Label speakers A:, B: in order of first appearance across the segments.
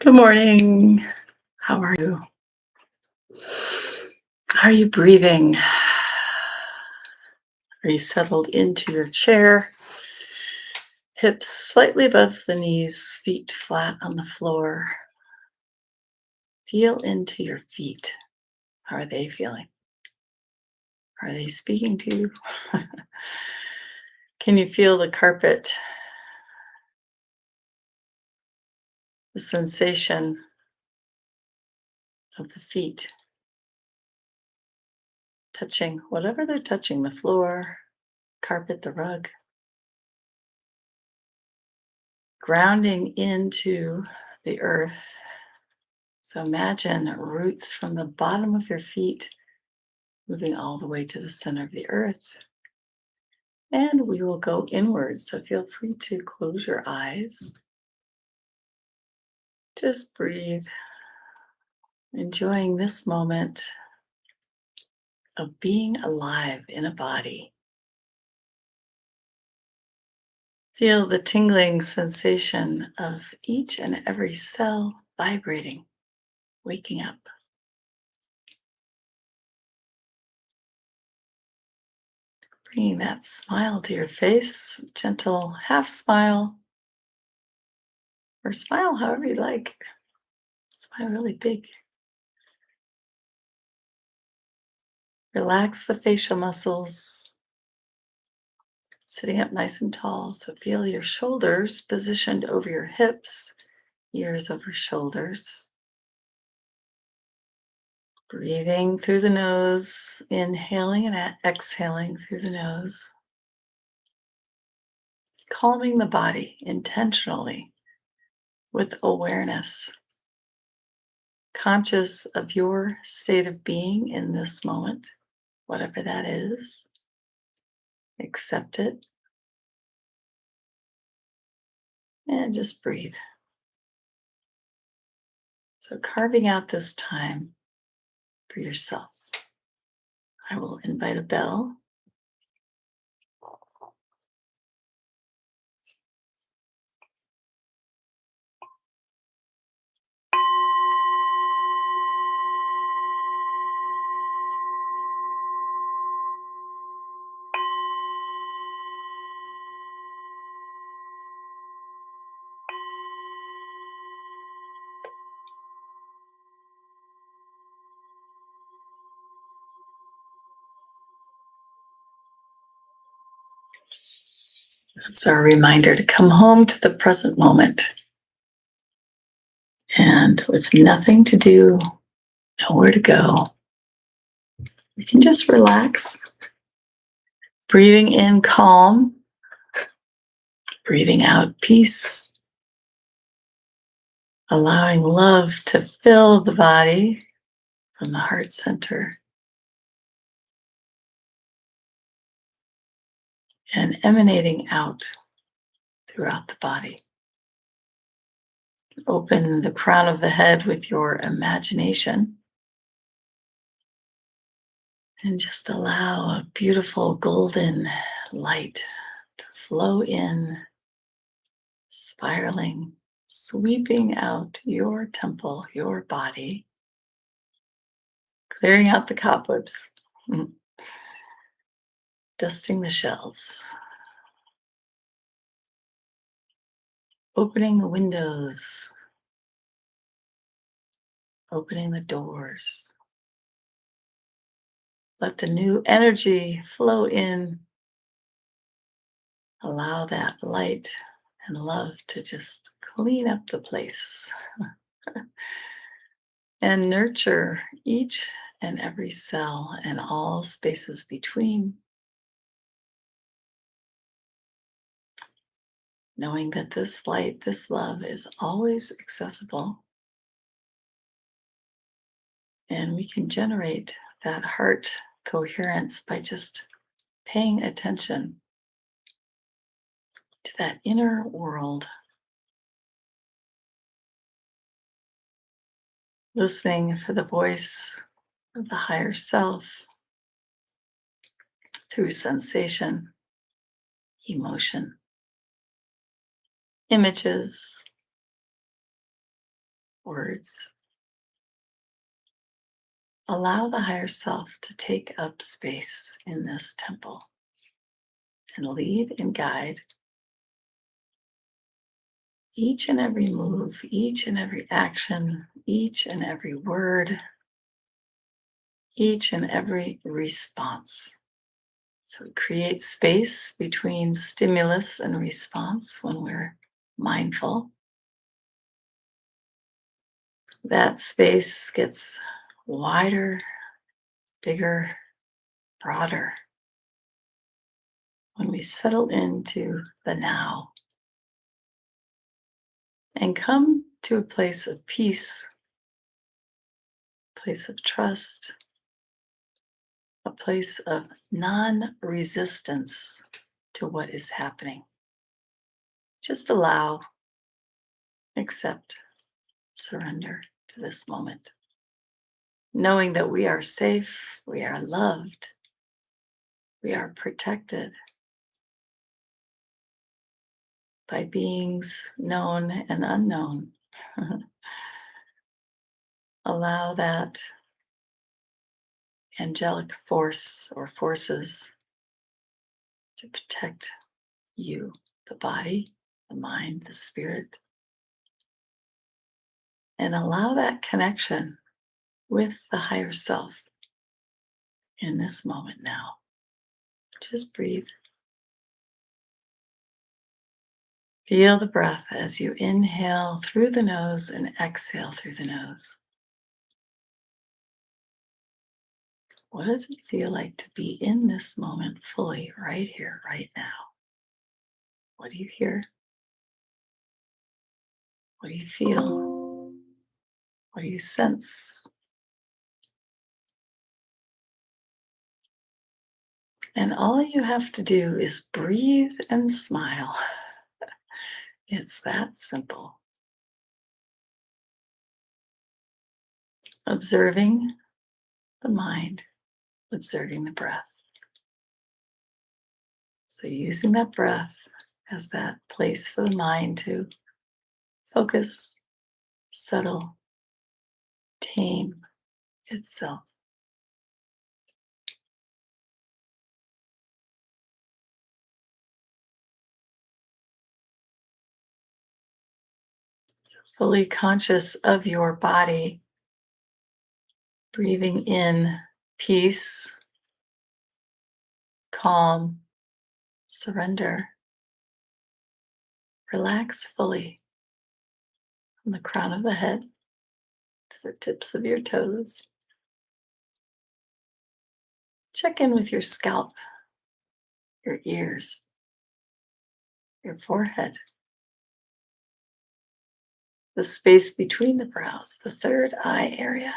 A: Good morning. How are you? How are you breathing? Are you settled into your chair? Hips slightly above the knees, feet flat on the floor. Feel into your feet. How are they feeling? Are they speaking to you? Can you feel the carpet, the sensation of the feet touching whatever they're touching, the floor, carpet, the rug? Grounding into the earth. So imagine roots from the bottom of your feet moving all the way to the center of the earth. And we will go inwards. So feel free to close your eyes. Just breathe, enjoying this moment of being alive in a body. Feel the tingling sensation of each and every cell vibrating, waking up. Bringing that smile to your face, gentle half smile, or smile however you like. Smile really big. Relax the facial muscles, sitting up nice and tall. So feel your shoulders positioned over your hips, ears over shoulders. Breathing through the nose, inhaling and exhaling through the nose. Calming the body intentionally with awareness, conscious of your state of being in this moment, whatever that is. Accept it and just breathe. So, carving out this time for yourself. I will invite a bell. That's our reminder to come home to the present moment. And with nothing to do, nowhere to go, we can just relax, breathing in calm, breathing out peace, allowing love to fill the body from the heart center and emanating out throughout the body. Open the crown of the head with your imagination and just allow a beautiful golden light to flow in, spiraling, sweeping out your temple, your body, clearing out the cobwebs, dusting the shelves, opening the windows, opening the doors. Let the new energy flow in. Allow that light and love to just clean up the place and nurture each and every cell and all spaces between, knowing that this light, this love is always accessible, and we can generate that heart coherence by just paying attention to that inner world, listening for the voice of the higher self through sensation, emotion, images, words. Allow the higher self to take up space in this temple and lead and guide each and every move, each and every action, each and every word, each and every response. So we create space between stimulus and response when we're mindful. That space gets wider, bigger, broader when we settle into the now and come to a place of peace, place of trust, a place of non resistance to what is happening. Just allow, accept, surrender to this moment, knowing that we are safe, we are loved, we are protected by beings known and unknown. Allow that angelic force or forces to protect you, the body, the mind, the spirit, and allow that connection with the higher self in this moment now. Just breathe. Feel the breath as you inhale through the nose and exhale through the nose. What does it feel like to be in this moment fully, right here, right now? What do you hear? What do you feel? What do you sense? And all you have to do is breathe and smile. It's that simple. Observing the mind, observing the breath. So, using that breath as that place for the mind to focus, settle, tame itself. Fully conscious of your body, breathing in peace, calm, surrender. Relax fully from the crown of the head to the tips of your toes. Check in with your scalp, your ears, your forehead, the space between the brows, the third eye area.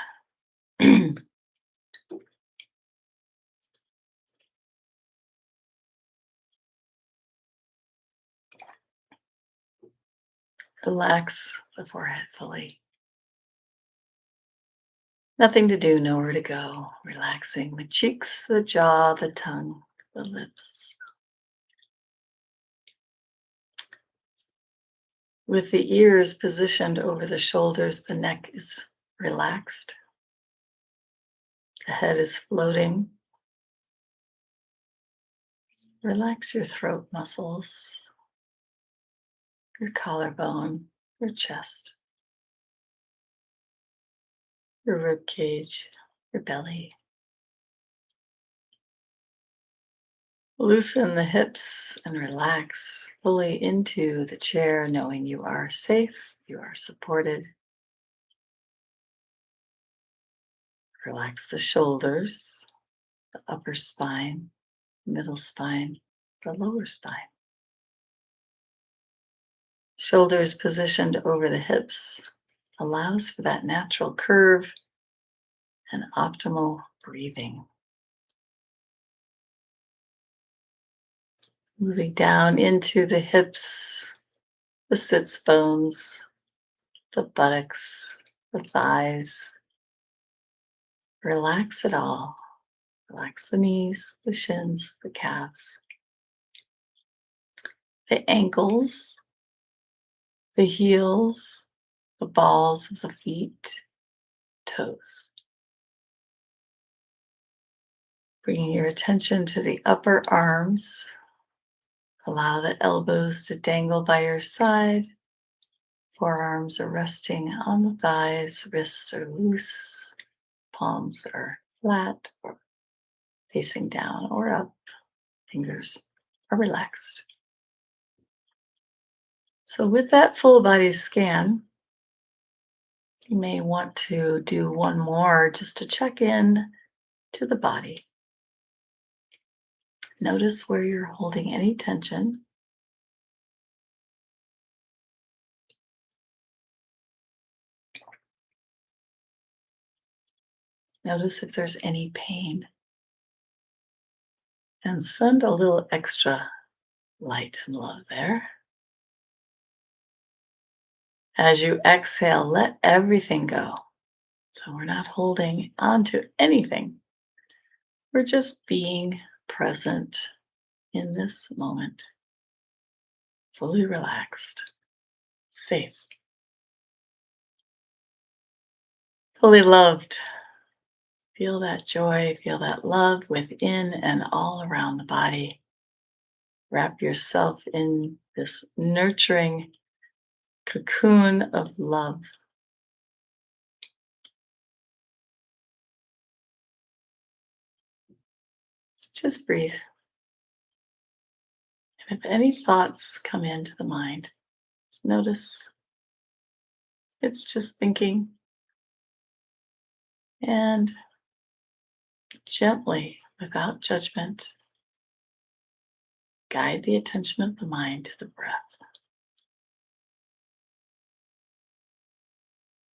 A: Relax the forehead fully. Nothing to do, nowhere to go. Relaxing the cheeks, the jaw, the tongue, the lips. With the ears positioned over the shoulders, the neck is relaxed. The head is floating. Relax your throat muscles, your collarbone, your chest, your rib cage, your belly. Loosen the hips and relax fully into the chair, knowing you are safe, you are supported. Relax the shoulders, the upper spine, middle spine, the lower spine. Shoulders positioned over the hips allows for that natural curve and optimal breathing. Moving down into the hips, the sits bones, the buttocks, the thighs. Relax it all. Relax the knees, the shins, the calves, the ankles, the heels, the balls of the feet, toes. Bringing your attention to the upper arms. Allow the elbows to dangle by your side. Forearms are resting on the thighs, wrists are loose, palms are flat or facing down or up, fingers are relaxed. So, with that full body scan, you may want to do one more just to check in to the body. Notice where you're holding any tension. Notice if there's any pain. And send a little extra light and love there. As you exhale, let everything go. So we're not holding on to anything. We're just being present in this moment, fully relaxed, safe, fully loved. Feel that joy, feel that love within and all around the body. Wrap yourself in this nurturing cocoon of love. Just breathe. And if any thoughts come into the mind, just notice it's just thinking, and gently, without judgment, guide the attention of the mind to the breath.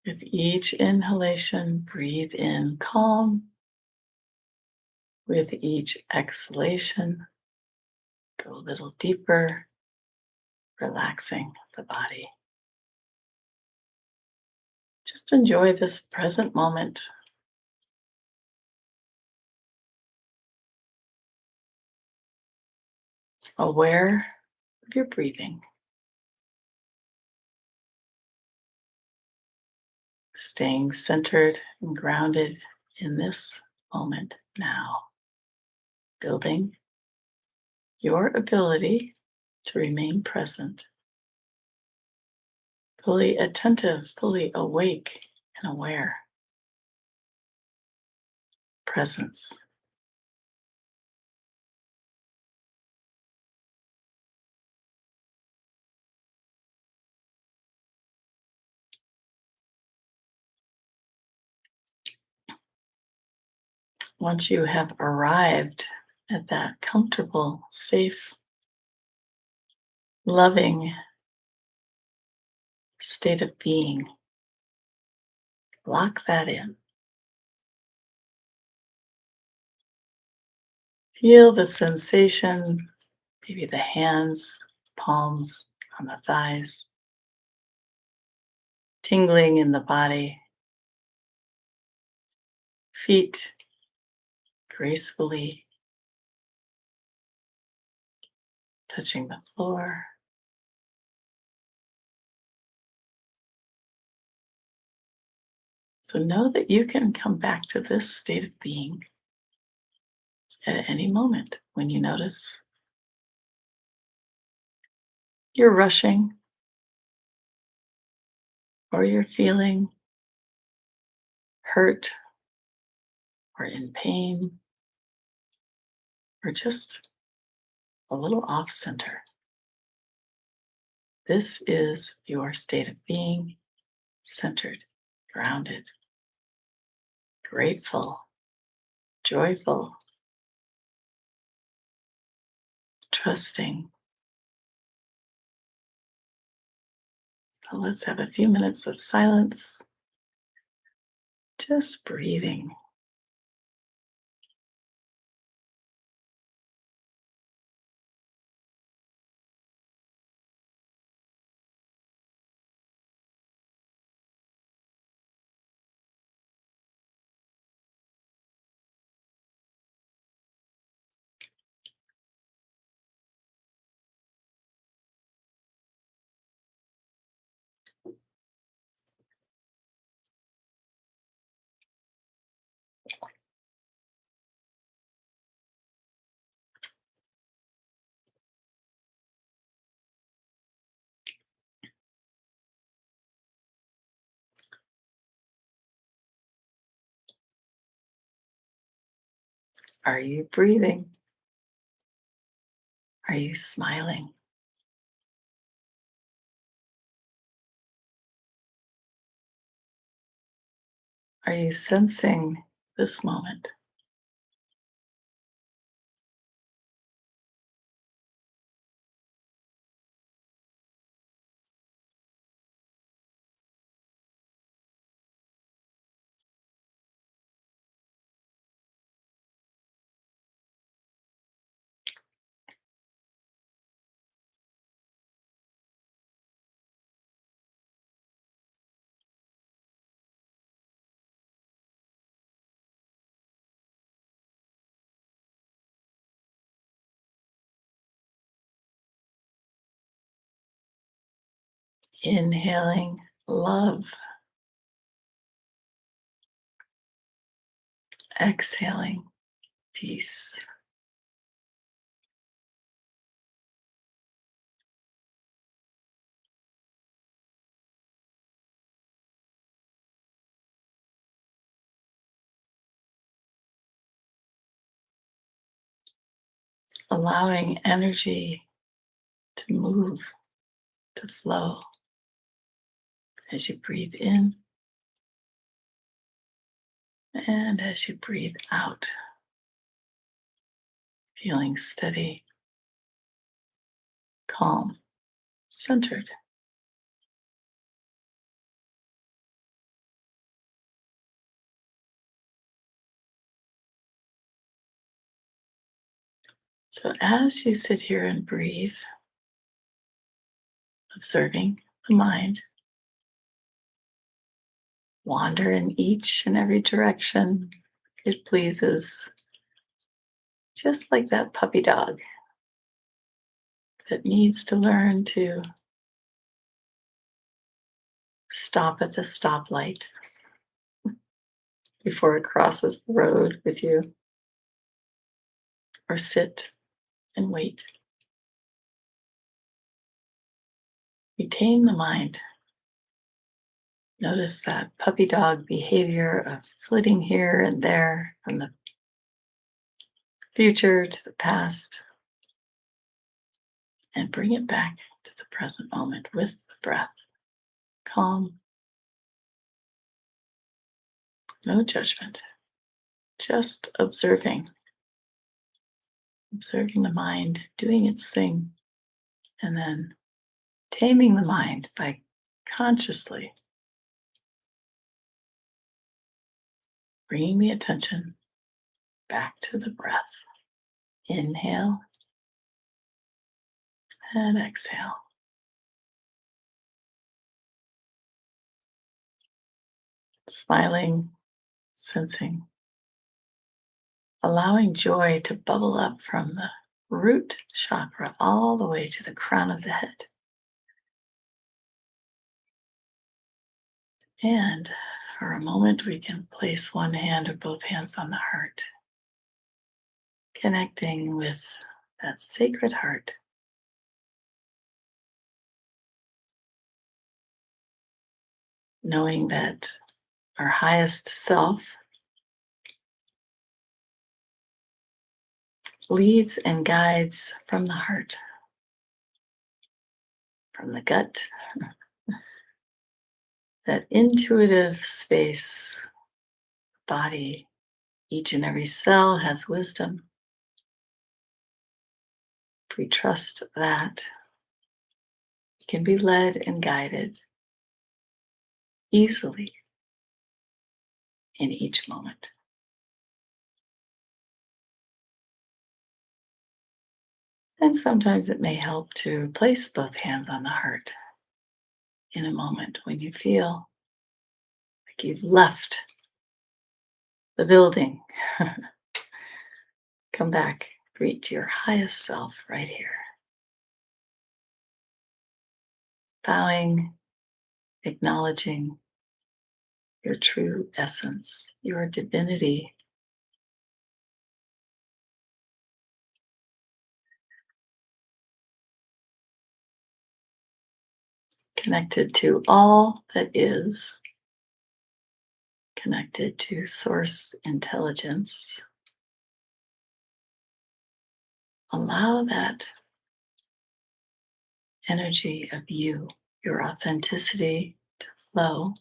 A: With each inhalation, breathe in calm. With each exhalation, go a little deeper, relaxing the body. Just enjoy this present moment. Aware of your breathing. Staying centered and grounded in this moment now. Building your ability to remain present, fully attentive, fully awake and aware. Presence. Once you have arrived at that comfortable, safe, loving state of being, lock that in. Feel the sensation, maybe the hands, palms on the thighs, tingling in the body, feet gracefully touching the floor. So know that you can come back to this state of being at any moment when you notice you're rushing or you're feeling hurt or in pain or just a little off center. This is your state of being, centered, grounded, grateful, joyful, trusting. So let's have a few minutes of silence, just breathing. Are you breathing? Are you smiling? Are you sensing this moment? Inhaling love, exhaling peace. Allowing energy to move, to flow as you breathe in and as you breathe out, feeling steady, calm, centered. So as you sit here and breathe, observing the mind wander in each and every direction it pleases, just like that puppy dog that needs to learn to stop at the stoplight before it crosses the road with you, or sit and wait. We tame the mind. Notice that puppy dog behavior of flitting here and there from the future to the past, and bring it back to the present moment with the breath. Calm, no judgment, just observing the mind doing its thing, and then taming the mind by consciously bringing the attention back to the breath. Inhale and exhale. Smiling, sensing, allowing joy to bubble up from the root chakra all the way to the crown of the head. And for a moment, we can place one hand or both hands on the heart, connecting with that sacred heart, knowing that our highest self leads and guides from the heart, from the gut, that intuitive space, body, each and every cell has wisdom. If we trust that, we can be led and guided easily in each moment. And sometimes it may help to place both hands on the heart in a moment when you feel like you've left the building. Come back, greet your highest self right here. Bowing, acknowledging your true essence, your divinity, connected to all that is, connected to source intelligence, Allow that energy of you, your authenticity, to flow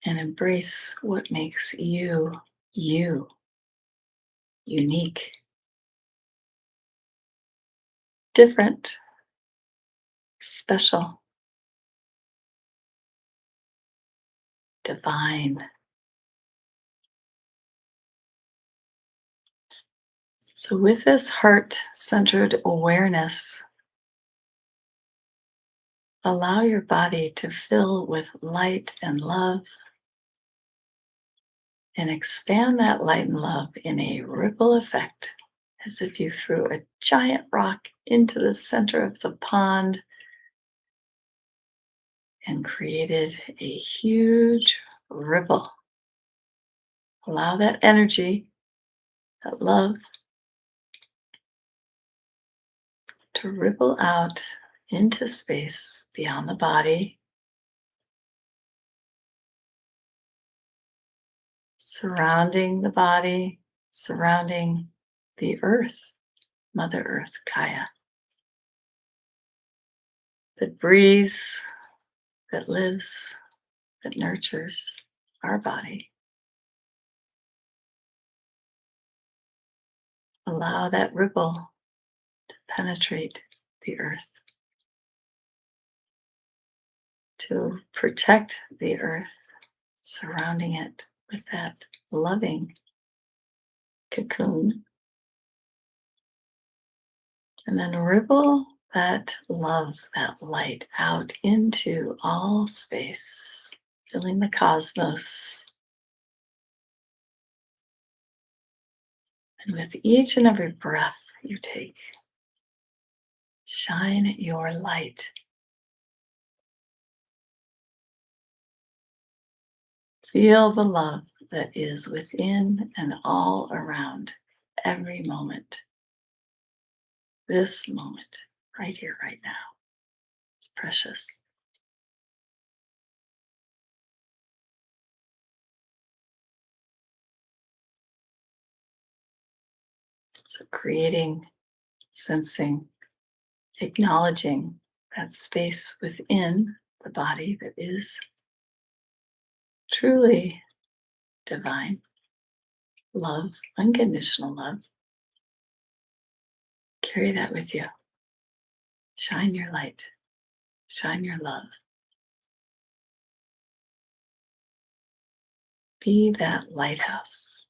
A: and embrace what makes you, you, unique, different, special, divine. So, with this heart centered awareness, allow your body to fill with light and love and expand that light and love in a ripple effect as if you threw a giant rock into the center of the pond and created a huge ripple. Allow that energy, that love, to ripple out into space beyond the body, surrounding the body, surrounding the earth, Mother Earth, Gaia, that breathes, that lives, that nurtures our body. Allow that ripple to penetrate the earth, to protect the earth, surrounding it with that loving cocoon, and then ripple that love, that light out into all space, filling the cosmos. And with each and every breath you take, shine your light. Feel the love that is within and all around every moment. This moment, right here, right now, is precious. So, creating, sensing, acknowledging that space within the body that is truly divine love, unconditional love. Carry that with you. Shine your light, shine your love. Be that lighthouse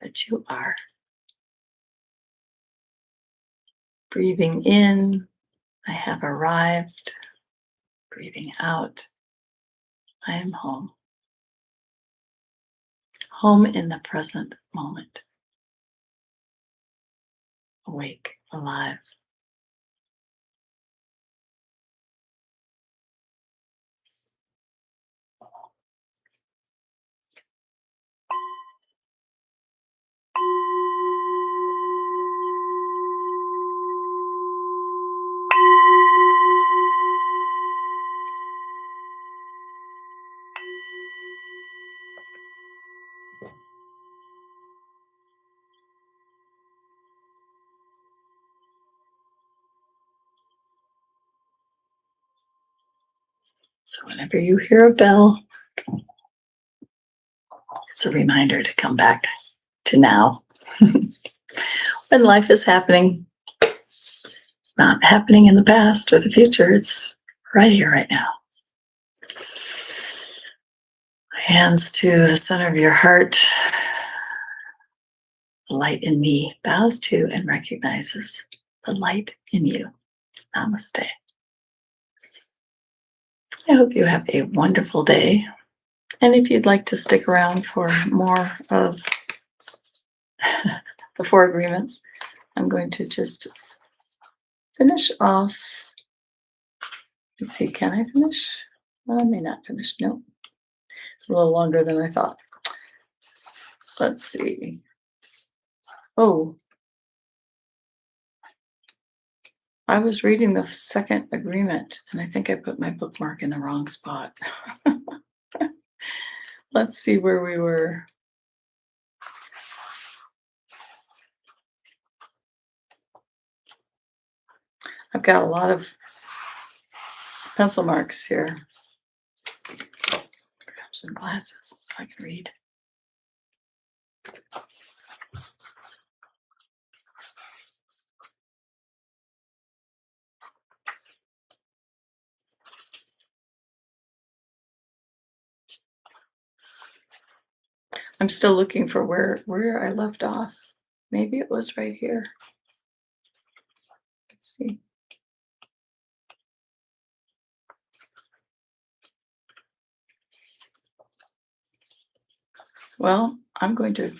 A: that you are. Breathing in, I have arrived. Breathing out, I am home. Home in the present moment. Awake, alive. So, whenever you hear a bell, it's a reminder to come back to now. When life is happening, it's not happening in the past or the future, it's right here, right now. Hands to the center of your heart. The light in me bows to and recognizes the light in you. Namaste. I hope you have a wonderful day. And if you'd like to stick around for more of the four agreements, I'm going to just finish off. Let's see, can I finish? Well, I may not finish. No, it's a little longer than I thought. Let's see. Oh, I was reading the second agreement, and I think I put my bookmark in the wrong spot. Let's see where we were. I've got a lot of pencil marks here. Grab some glasses so I can read. I'm still looking for where I left off. Maybe it was right here. Let's see. Well, I'm going to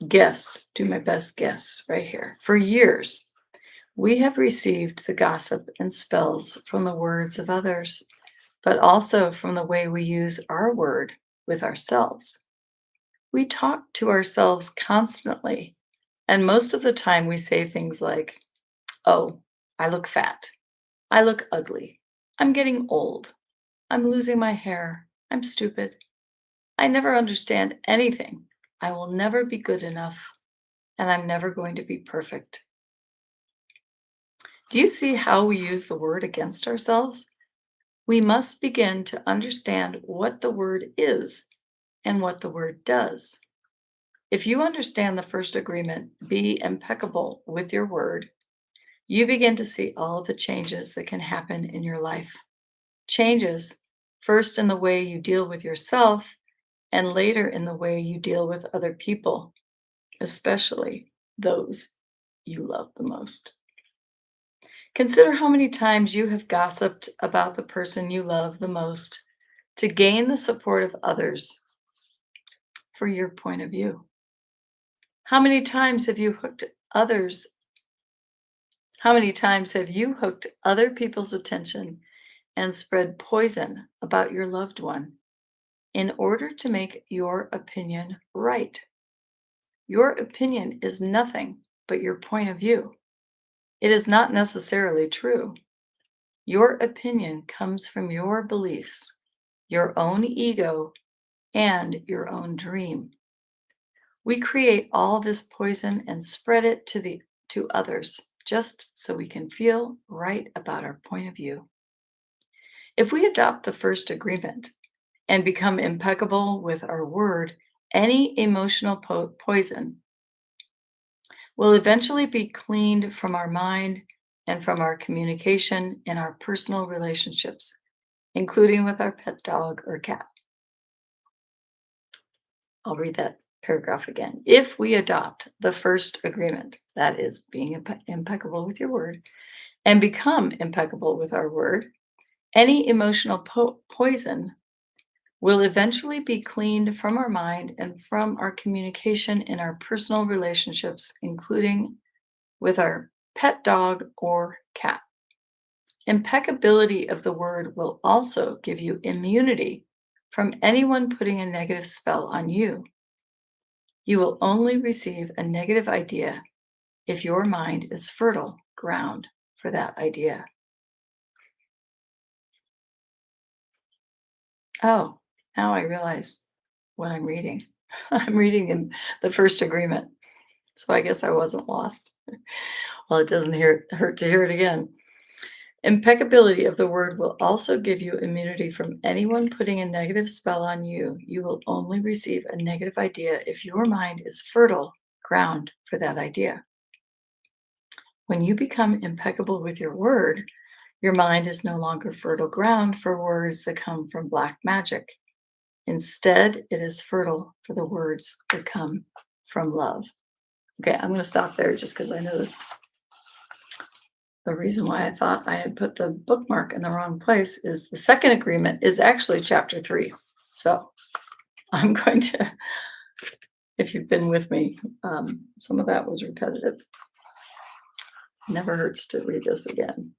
A: do my best guess right here. For years, we have received the gossip and spells from the words of others, but also from the way we use our word with ourselves. We talk to ourselves constantly, and most of the time we say things like, "Oh, I look fat. I look ugly. I'm getting old. I'm losing my hair. I'm stupid. I never understand anything. I will never be good enough, and I'm never going to be perfect." Do you see how we use the word against ourselves? We must begin to understand what the word is and what the word does. If you understand the first agreement, be impeccable with your word, you begin to see all the changes that can happen in your life. Changes, first in the way you deal with yourself, and later in the way you deal with other people, especially those you love the most. Consider how many times you have gossiped about the person you love the most to gain the support of others for your point of view. How many times have you hooked others? How many times have you hooked other people's attention and spread poison about your loved one in order to make your opinion right? Your opinion is nothing but your point of view. It is not necessarily true. Your opinion comes from your beliefs, your own ego, and your own dream. We create all this poison and spread it to others just so we can feel right about our point of view. If we adopt the first agreement and become impeccable with our word, any emotional poison will eventually be cleaned from our mind and from our communication in our personal relationships, including with our pet dog or cat. I'll read that paragraph again. If we adopt the first agreement, that is, being impeccable with your word, and become impeccable with our word, any emotional poison will eventually be cleaned from our mind and from our communication in our personal relationships, including with our pet dog or cat. Impeccability of the word will also give you immunity from anyone putting a negative spell on you. You will only receive a negative idea if your mind is fertile ground for that idea. Oh, now I realize what I'm reading. I'm reading in the first agreement. So I guess I wasn't lost. Well, it doesn't hurt to hear it again. Impeccability of the word will also give you immunity from anyone putting a negative spell on you. You will only receive a negative idea if your mind is fertile ground for that idea. When you become impeccable with your word, your mind is no longer fertile ground for words that come from black magic. Instead, it is fertile for the words that come from love. Okay, I'm going to stop there just because I noticed the reason why I thought I had put the bookmark in the wrong place is the second agreement is actually chapter 3. So I'm going to, if you've been with me, some of that was repetitive. Never hurts to read this again.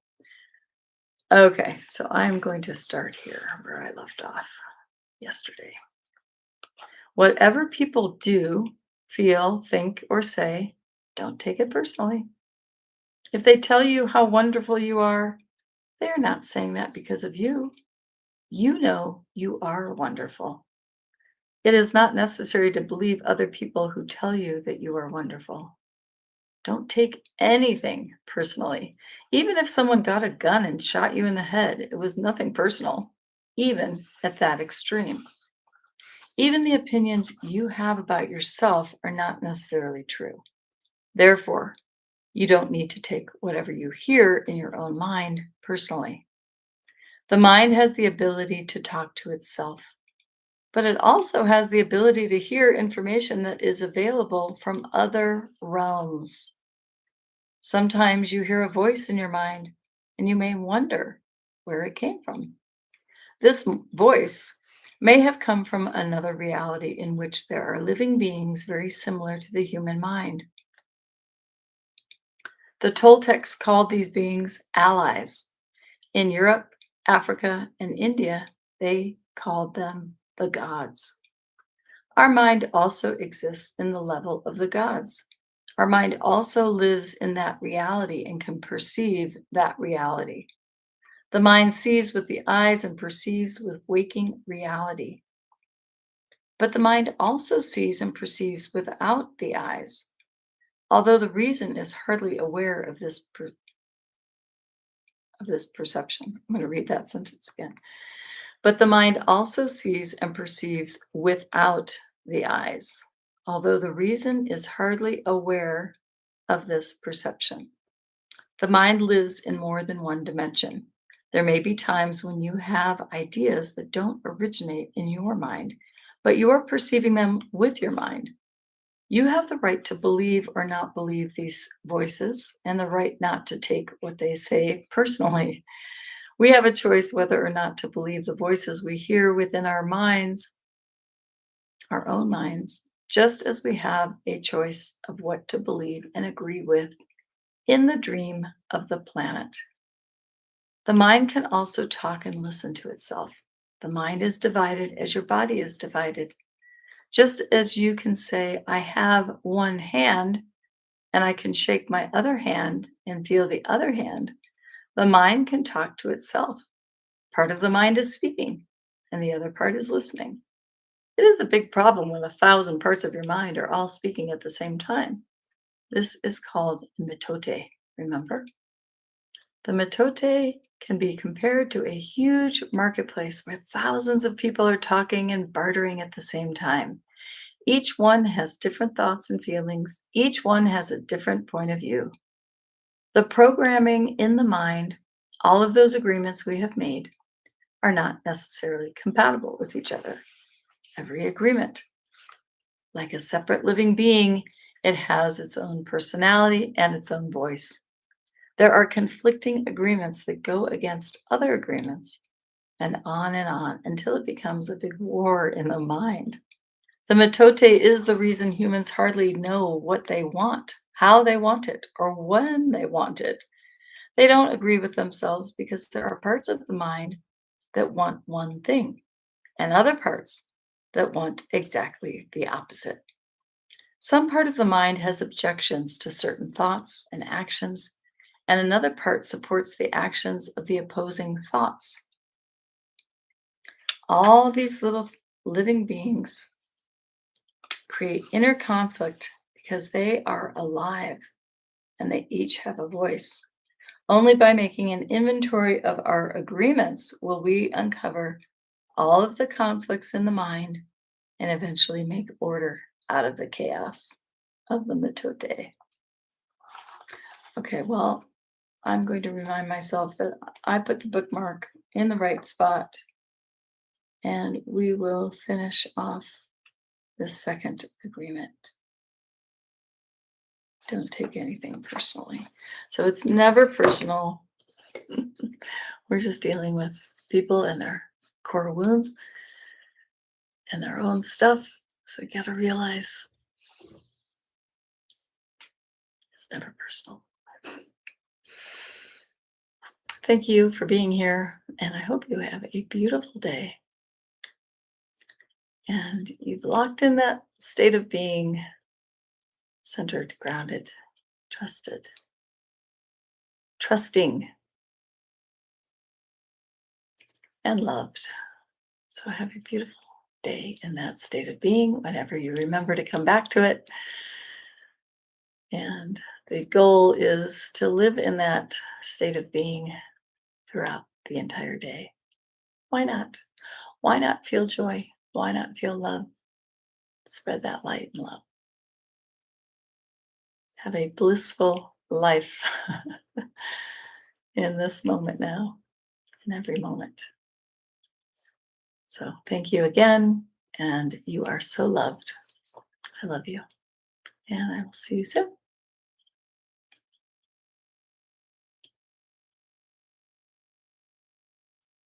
A: Okay, so I'm going to start here where I left off yesterday. Whatever people do, feel, think, or say, don't take it personally. If they tell you how wonderful you are, they are not saying that because of you. You know you are wonderful. It is not necessary to believe other people who tell you that you are wonderful. Don't take anything personally. Even if someone got a gun and shot you in the head, it was nothing personal, even at that extreme. Even the opinions you have about yourself are not necessarily true. Therefore, you don't need to take whatever you hear in your own mind personally. The mind has the ability to talk to itself, but it also has the ability to hear information that is available from other realms. Sometimes you hear a voice in your mind and you may wonder where it came from. This voice may have come from another reality in which there are living beings very similar to the human mind. The Toltecs called these beings allies. In Europe, Africa, and India, they called them the gods. Our mind also exists in the level of the gods. Our mind also lives in that reality and can perceive that reality. The mind sees with the eyes and perceives with waking reality. But the mind also sees and perceives without the eyes, although the reason is hardly aware of this perception. I'm going to read that sentence again. But the mind also sees and perceives without the eyes, although the reason is hardly aware of this perception. The mind lives in more than one dimension. There may be times when you have ideas that don't originate in your mind, but you are perceiving them with your mind. You have the right to believe or not believe these voices and the right not to take what they say personally. We have a choice whether or not to believe the voices we hear within our minds, our own minds, just as we have a choice of what to believe and agree with in the dream of the planet. The mind can also talk and listen to itself. The mind is divided as your body is divided. Just as you can say, I have one hand and I can shake my other hand and feel the other hand, the mind can talk to itself. Part of the mind is speaking and the other part is listening. It is a big problem when 1,000 parts of your mind are all speaking at the same time. This is called mitote, remember? The mitote can be compared to a huge marketplace where thousands of people are talking and bartering at the same time. Each one has different thoughts and feelings. Each one has a different point of view. The programming in the mind, all of those agreements we have made, are not necessarily compatible with each other. Every agreement, like a separate living being, it has its own personality and its own voice. There are conflicting agreements that go against other agreements, and on until it becomes a big war in the mind. The mitote is the reason humans hardly know what they want, how they want it, or when they want it. They don't agree with themselves because there are parts of the mind that want one thing and other parts that want exactly the opposite. Some part of the mind has objections to certain thoughts and actions, and another part supports the actions of the opposing thoughts. All these little living beings create inner conflict because they are alive and they each have a voice. Only by making an inventory of our agreements will we uncover all of the conflicts in the mind and eventually make order out of the chaos of the mitote. Okay, well, I'm going to remind myself that I put the bookmark in the right spot and we will finish off the second agreement. Don't take anything personally. So it's never personal. We're just dealing with people and their core wounds and their own stuff. So you got to realize it's never personal. Thank you for being here, and I hope you have a beautiful day. And you've locked in that state of being centered, grounded, trusted, trusting, and loved. So have a beautiful day in that state of being whenever you remember to come back to it. And the goal is to live in that state of being throughout the entire day. Why not? Why not feel joy? Why not feel love? Spread that light and love. Have a blissful life in this moment now, in every moment. So thank you again. And you are so loved. I love you. And I will see you soon.